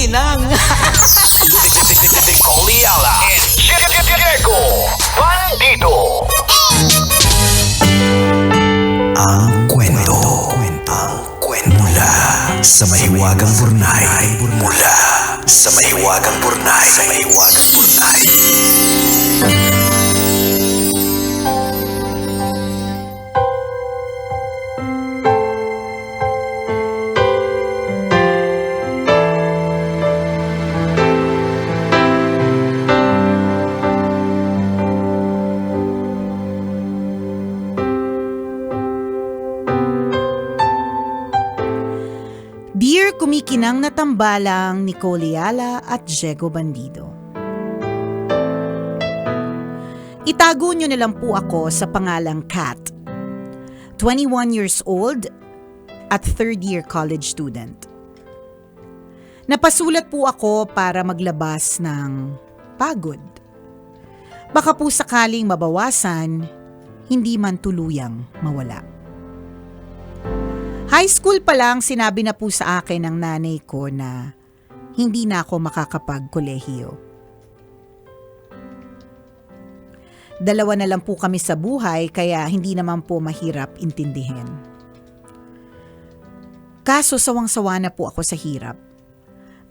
kumikinang. Nicole Ayala and Diego Bandido. Ang kwento. Mula sa mahiwagang burnay. Mula sa mahiwagang burnay. Dear kumikinang na tambalang Nicole Ayala at Diego Bandido. Itago nyo na lang po ako sa pangalang Kat. 21 years old at third year college student. Napasulat po ako para maglabas ng pagod. Baka po sakaling mabawasan, hindi man tuluyang mawala. High school pa lang sinabi na po sa akin ng nanay ko na hindi na ako makakapag-kolehiyo. Dalawa na lang po kami sa buhay kaya hindi naman po mahirap intindihin. Kaso sawang-sawa na po ako sa hirap.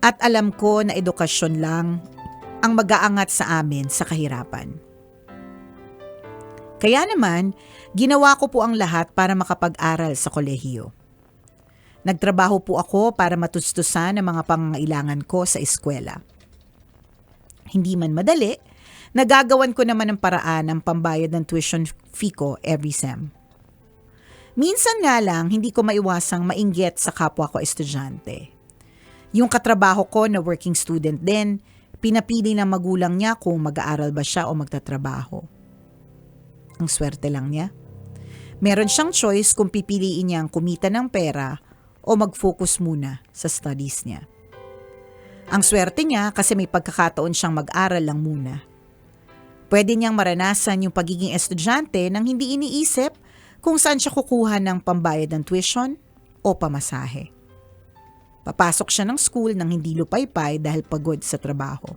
At alam ko na edukasyon lang ang mag-aangat sa amin sa kahirapan. Kaya naman, ginawa ko po ang lahat para makapag-aral sa kolehiyo. Nagtrabaho po ako para matustusan ang mga pangangailangan ko sa eskwela. Hindi man madali, nagagawan ko naman ng paraan ang pambayad ng tuition fee ko every sem. Minsan nga lang, hindi ko maiwasang mainggit sa kapwa ko estudyante. Yung katrabaho ko na working student din, pinapili ng magulang niya kung mag-aaral ba siya o magtatrabaho. Ang swerte lang niya. Meron siyang choice kung pipiliin niyang kumita ng pera o mag-focus muna sa studies niya. Ang swerte niya kasi may pagkakataon siyang mag-aral lang muna. Pwede niyang maranasan yung pagiging estudyante nang hindi iniisip kung saan siya kukuha ng pambayad ng tuition o pamasahe. Papasok siya ng school nang hindi lupaypay dahil pagod sa trabaho.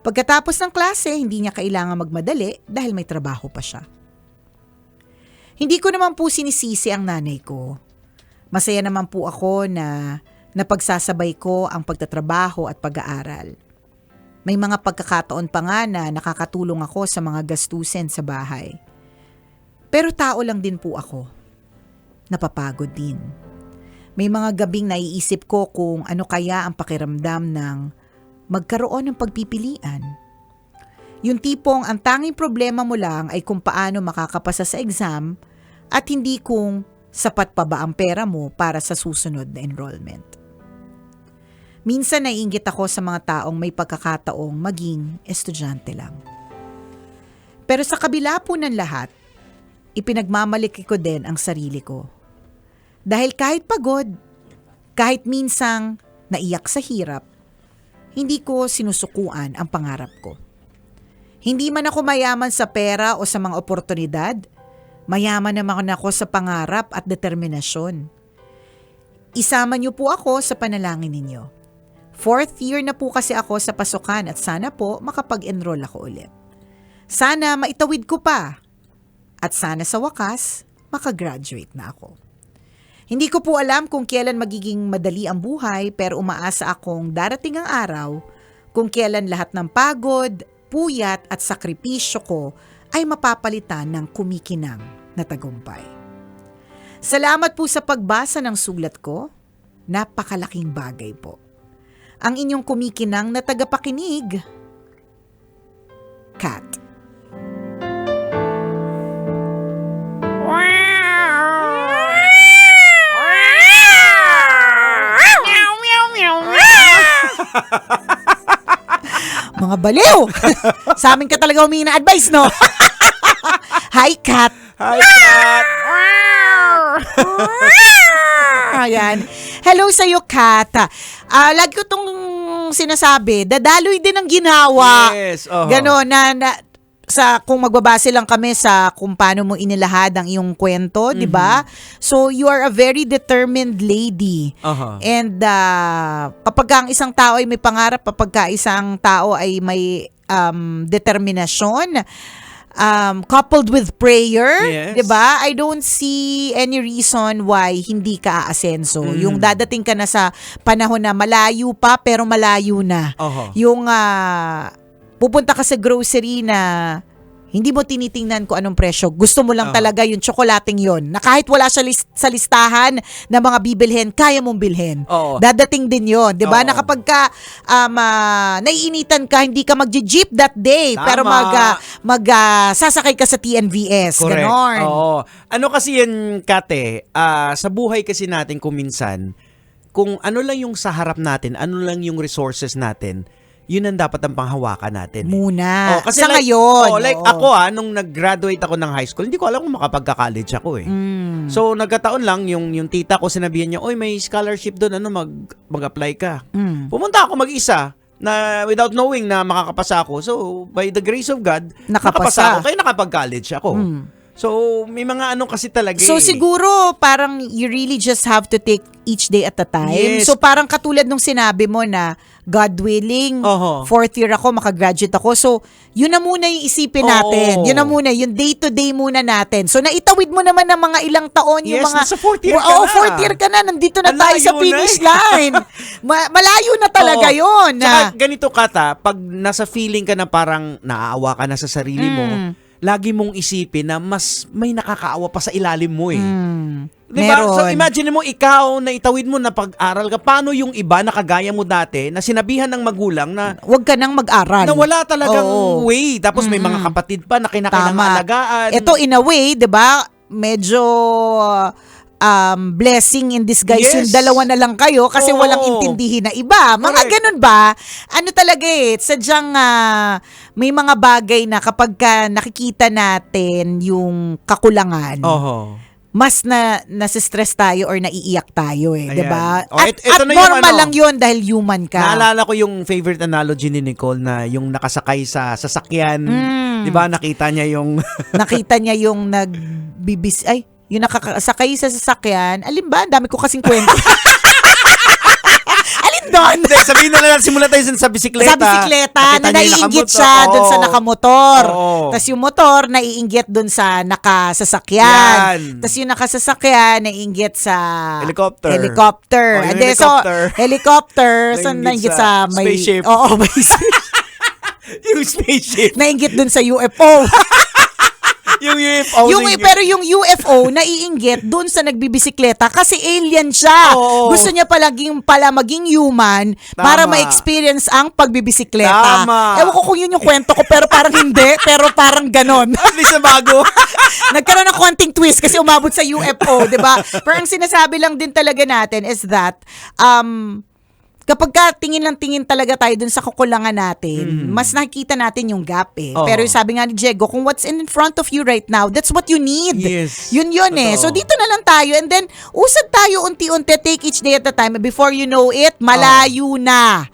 Pagkatapos ng klase, hindi niya kailangan magmadali dahil may trabaho pa siya. Hindi ko naman po sinisisi ang nanay ko. Masaya naman po ako na napagsasabay ko ang pagtatrabaho at pag-aaral. May mga pagkakataon pa nga na nakakatulong ako sa mga gastusin sa bahay. Pero tao lang din po ako. Napapagod din. May mga gabing naiisip ko kung ano kaya ang pakiramdam ng magkaroon ng pagpipilian. Yung tipong ang tanging problema mo lang ay kung paano makakapasa sa exam at hindi kung sapat pa ba ang pera mo para sa susunod na enrollment. Minsan naiinggit ako sa mga taong may pagkakataong maging estudyante lang. Pero sa kabila po ng lahat, ipinagmamalaki ko din ang sarili ko. Dahil kahit pagod, kahit minsang naiyak sa hirap, hindi ko sinusukuan ang pangarap ko. Hindi man ako mayaman sa pera o sa mga oportunidad, mayaman naman ako sa pangarap at determinasyon. Isama niyo po ako sa panalangin ninyo. 4th year na po kasi ako sa pasukan at sana po makapag-enroll ako ulit. Sana maitawid ko pa. At sana sa wakas, makagraduate na ako. Hindi ko po alam kung kailan magiging madali ang buhay pero umaasa akong darating ang araw kung kailan lahat ng pagod, puyat at sakripisyo ko ay mapapalitan ng kumikinang na tagumpay. Salamat po sa pagbasa ng sulat ko. Napakalaking bagay po. Ang inyong kumikinang na tagapakinig, Kat. Mga baliw! Sa amin ka talaga humingi ng advice, no? Hi, Kat! Hi, Kat! Ayan. Hello sa'yo, Kat. Lagi ko itong sinasabi, dadaloy din ang ginawa. Yes. Uh-huh. Ganon, na kung magbabase lang kami sa kung paano mo inilahad ang iyong kwento, 'di ba? So you are a very determined lady. And kapag ang isang tao ay may pangarap, kapag ka isang tao ay may determinasyon, coupled with prayer, Yes. 'di ba? I don't see any reason why hindi ka aasenso. Yung dadating ka na sa panahon na malayo pa pero malayo na. Yung pupunta ka sa grocery na hindi mo tinitingnan kung anong presyo. Gusto mo lang talaga yung tsokolating yon. Na kahit wala siya sa listahan ng mga bibilhin, kaya mong bilhin. Dadating din yon, 'di ba? Na kapag ka naiinitan ka, hindi ka magje-jeep that day, pero sasakay ka sa TNVS, Correct. ganon. Oo. Ano kasi yan, Kate, sa buhay kasi natin kuminsan, kung ano lang yung sa harap natin, ano lang yung resources natin, yun ang dapat ang panghawakan natin. Muna. Kasi sa ngayon. ako nung nag-graduate ako ng high school, hindi ko alam kung makapagka-college ako eh. So, nagkataon lang, yung tita ko sinabihan niya, oy, may scholarship doon, mag-apply ka. Pumunta ako mag-isa, na without knowing na makakapasa ako. So, by the grace of God, nakapasa ako, kaya nakapag-college ako. So, may mga kasi talaga So, siguro, parang you really just have to take each day at a time. Yes. So, parang katulad nung sinabi mo na, God willing, fourth year ako, makagraduate ako. So, yun na muna yung isipin natin. Yun na muna, yung day-to-day muna natin. So, naitawid mo naman ng mga ilang taon yung mga... nasa fourth year ka na. Fourth year ka na. Nandito na Ang tayo sa layo finish na line. Malayo na talaga yun. Saka, ganito, Kata, pag nasa feeling ka na parang naaawa ka na sa sarili mo, lagi mong isipin na mas may nakakaawa pa sa ilalim mo eh. Diba? Meron. So imagine mo, ikaw na itawid mo na pag-aral ka, paano yung iba na kagaya mo dati na sinabihan ng magulang na huwag ka nang mag-aral. na wala talagang way. Tapos may mga kapatid pa na kinakailangan. Ito in a way, 'di ba? Medyo blessing in disguise yung dalawa na lang kayo kasi walang intindihin na iba. Mga ganun ba? Ano talaga sadyang may mga bagay na kapag nakikita natin yung kakulangan, mas nasa-stress tayo or naiiyak tayo 'di ba? At normal lang 'yun dahil human ka. Naalala ko yung favorite analogy ni Nicole na yung nakasakay sa sasakyan, 'di ba? Nakita niya yung yung nakasakay sa sasakyan. Alin ba? Ang dami ko kasing kwento. Alin doon? Hindi, sabihin na lang, simula tayo sa bisikleta. Sa bisikleta, na naiinggit siya doon sa nakamotor. Tapos yung motor, naiinggit doon sa nakasasakyan. Tapos yung nakasasakyan, naiinggit sa helicopter. Helicopter, so naiinggit sa spaceship. Oo, may yung spaceship. Naiinggit doon sa UFO. Yung UFO. Pero yung UFO naiinggit doon sa nagbibisikleta kasi alien siya. Gusto niya maging human para ma-experience ang pagbibisikleta. Ewan ko kung yun yung kwento ko pero parang hindi, pero parang ganon. At least na bago. Nagkaroon ng konting twist kasi umabot sa UFO, 'di ba? Pero ang sinasabi lang din talaga natin is that kapag tingin talaga tayo dun sa kakulangan natin, mas nakikita natin yung gap Pero yung sabi nga ni Diego, kung what's in front of you right now, that's what you need. Yes. Yun So dito na lang tayo and then usad tayo unti-unti, take each day at a time. Before you know it, malayo na.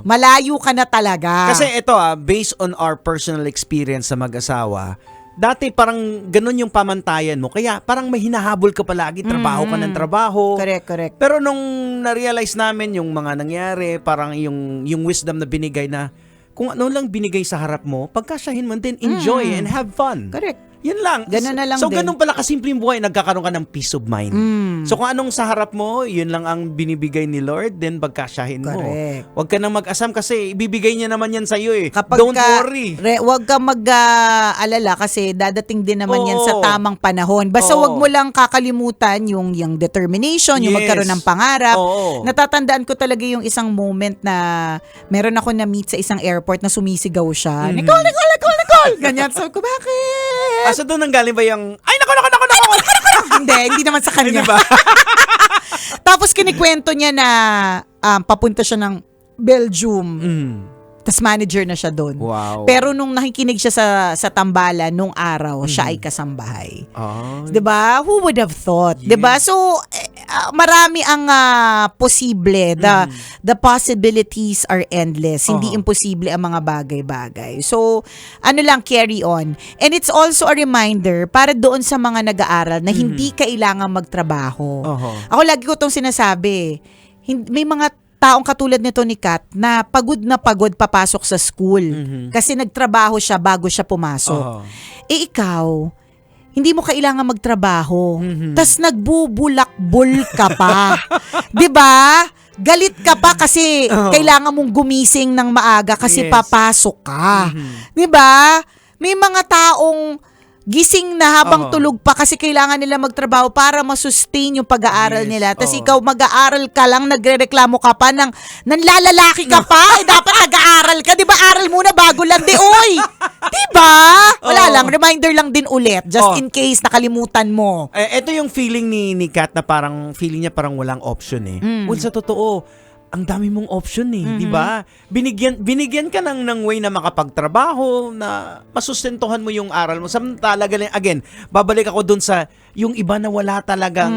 Malayo ka na talaga. Kasi ito based on our personal experience sa mag-asawa, dati parang ganun yung pamantayan mo. Kaya parang may hinahabol ka palagi, trabaho ka ng trabaho. Correct. Pero nung na-realize namin yung mga nangyari, parang yung wisdom na binigay na kung ano lang binigay sa harap mo, pagkasyahin mo din, enjoy and have fun. Correct. Yan lang. Ganun na lang so, din. ganun pala kasimpleng buhay, nagkakaroon ka ng peace of mind. So, kung anong sa harap mo, yun lang ang binibigay ni Lord, then pagkasyahin mo. Correct. Huwag ka nang mag-asam kasi ibibigay niya naman yan sa'yo Kapag Don't worry. Huwag ka mag-alala kasi dadating din naman yan sa tamang panahon. Basta huwag mo lang kakalimutan yung determination, yung magkaroon ng pangarap. Natatandaan ko talaga yung isang moment na meron ako na-meet sa isang airport na sumisigaw siya. Nicole! Ganyan. So, bakit? So doon nanggaling ba yung, ay, nako. Hindi naman sa kanya. Diba? Tapos kinikwento niya na papunta siya ng Belgium. Tas manager na siya doon. Wow. Pero nung nakikinig siya sa tambalan nung araw, siya ay kasambahay. Ah. 'Di ba? Who would have thought? 'Di ba? So marami ang posible. The possibilities are endless. Hindi imposible ang mga bagay-bagay. So ano lang, carry on. And it's also a reminder para doon sa mga nag-aaral na hindi kailangan magtrabaho. Ako lagi ko 'tong sinasabi. May mga taong katulad nito ni Kat na pagod papasok sa school kasi nagtrabaho siya bago siya pumasok. Eh ikaw, hindi mo kailangan magtrabaho. Tas nagbubulakbol ka pa. 'Di ba? Galit ka pa kasi kailangan mong gumising ng maaga kasi papasok ka. 'Di ba? May mga taong gising na habang tulog pa kasi kailangan nila magtrabaho para masustain yung pag-aaral nila. Tapos ikaw mag-aaral ka lang, nagrereklamo ka pa nanlalalaki ka pa. Dapat nag-aaral ka. Di ba aral muna bago lang di, oy! Di ba? Wala lang, reminder lang din ulit. Just in case nakalimutan mo. Ito yung feeling ni Kat na parang feeling niya parang walang option eh. Well, sa totoo, ang dami mong option eh, di ba? Binigyan ka ng way na makapagtrabaho, na masustentuhan mo yung aral mo. Samantala, again, babalik ako dun sa yung iba na wala talagang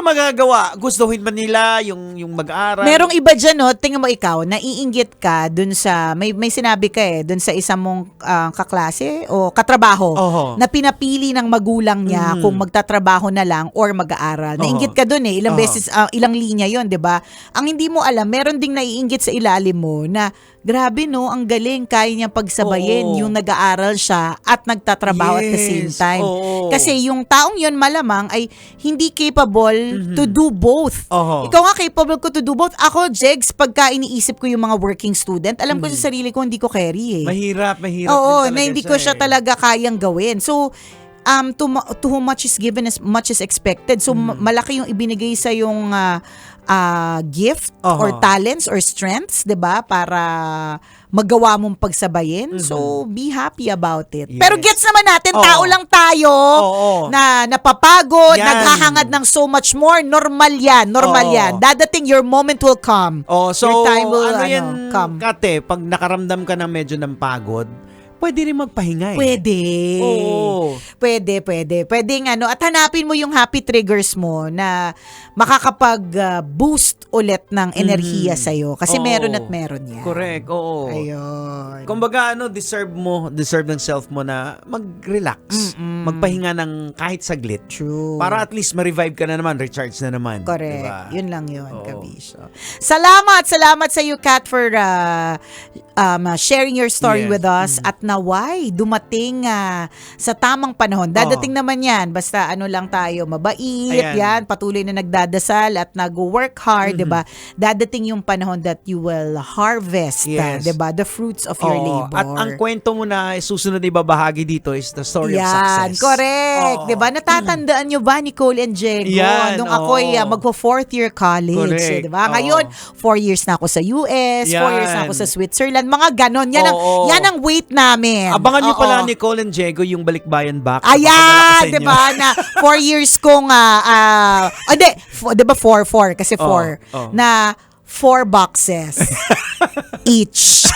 magagawa. Gustuhin man nila yung mag-aral. Merong iba dyan, no? Tingnan mo ikaw, naiinggit ka dun sa, may sinabi ka dun sa isang mong kaklase o katrabaho na pinapili ng magulang niya kung magtatrabaho na lang or mag-aaral. Naiinggit ka dun ilang beses, ilang linya yon, di ba? Ang hindi mo alam, meron ding naiinggit sa ilalim mo na grabe no, ang galing, kaya niya pagsabayin yung nag-aaral siya at nagtatrabaho at the same time. Kasi yung taong yon malamang ay hindi capable to do both. Ikaw nga capable ko to do both. Ako, Jegs, pagka iniisip ko yung mga working student, alam ko sa sarili ko hindi ko carry eh. Mahirap Oo, din na hindi ko siya talaga kayang gawin. So, to whom much is given as much is expected. So, malaki yung ibinigay sa yung gift or talents or strengths, 'di ba? Para magawa mong pagsabayin. So, be happy about it. Yes. Pero gets naman natin, tao lang tayo na napapagod, naghahangad ng so much more. Normal yan. Dadating, your moment will come. So, your time will come. Kate, pag nakaramdam ka ng medyo ng pagod, pwede rin magpahinga eh. Pwede. Oo. Pwede. Pwedeng at hanapin mo yung happy triggers mo na makakapag-boost ulit ng enerhiya sa'yo. Kasi meron at meron yan. Correct, oo. Ayun. Kumbaga, deserve ng self mo na mag-relax. Magpahinga ng kahit saglit. True. Para at least ma-revive ka na naman, recharge na naman. Correct. Diba? Yun lang yun, Kabisyo. Salamat sa iyo, Kat, for sharing your story with us. At naway, dumating sa tamang panahon. Dadating naman yan. Basta lang tayo, mabait, yan, patuloy na nagdadasal at nag-work hard, diba? Dadating yung panahon that you will harvest, diba? The fruits of your labor. At ang kwento mo na susunod na ibabahagi dito is the story of success. Correct. Diba? Natatandaan nyo ba, Nicole and Diego? Nung ako'y magpo-4th year college. Correct. Diba? Ngayon, 4 years na ako sa US, 4 years na ako sa Switzerland, mga ganon. Yan ang wait namin. Abangan nyo pala, Nicole and Diego, yung Balikbayan Back. Ayan, diba? Na 4 years kong, diba 4? Kasi 4. Na 4 boxes each.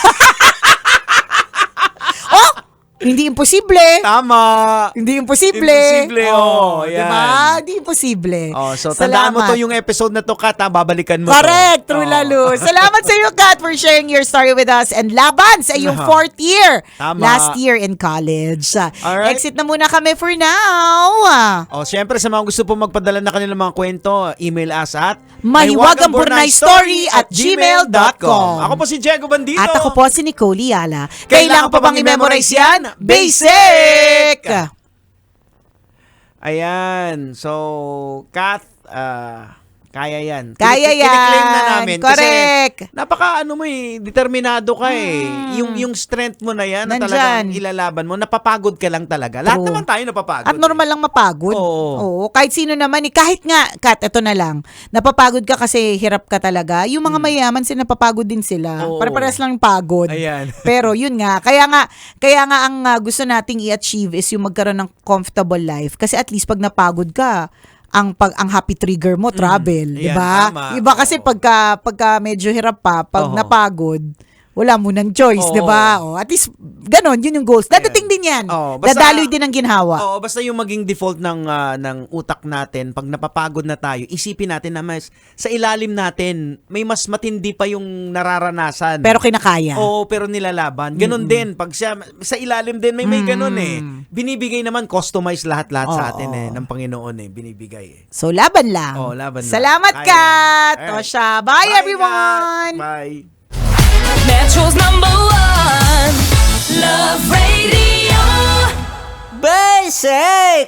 Hindi imposible. Tama. Hindi imposible. Yan. Diba? Hindi imposible. So, tandaan mo to yung episode na to, Kat, babalikan mo. Correct. True lalo. Salamat sa iyo, Kat, for sharing your story with us. And laban sa iyong 4th year. Tama. Last year in college. Alright. Exit na muna kami for now. Siyempre, sa mga gusto po magpadala na kanilang mga kwento, email us at mahiwagangburnaystory@gmail.com. Ako po si Diego Bandito. At ako po si Nicole Yala. Kailangan pa bang i-memorize yan? Basic! Ayan. So, Kath, kaya yan. Kaya yan. Kiniklaim na namin. Correct. Kasi napaka determinado ka eh. Yung strength mo na yan na talagang ilalaban mo, napapagod ka lang talaga. Lahat naman tayo napapagod. At normal lang mapagod. Oo. Kahit sino naman. Kahit nga, Kat, ito na lang. Napapagod ka kasi hirap ka talaga. Yung mga mayaman sila, napapagod din sila. Para-paras lang pagod. Ayan. Pero yun nga. Kaya nga ang gusto nating i-achieve is yung magkaroon ng comfortable life. Kasi at least pag napagod ka, ang happy trigger mo travel, 'di ba? Iba kasi pagka medyo hirap pa, pag napagod, wala mo ng choice, Oo. di ba? O, at least, ganon, yun yung goals. Dadating din yan. Oo, basta- Dadaloy din ang ginhawa. Oo, basta yung maging default ng utak natin, pag napapagod na tayo, isipin natin na mas sa ilalim natin, may mas matindi pa yung nararanasan. Pero kinakaya. Oo, pero nilalaban. Ganon din. Pag sa ilalim din, may ganon eh. Binibigay naman, customize lahat-lahat sa Oo. atin eh, ng Panginoon eh. Binibigay eh. So, laban lang. Oo, laban lang. Salamat, Kaya Kat! yan. O siya, bye everyone! Kat. Bye. Metro's number one. Love Radio. Basic!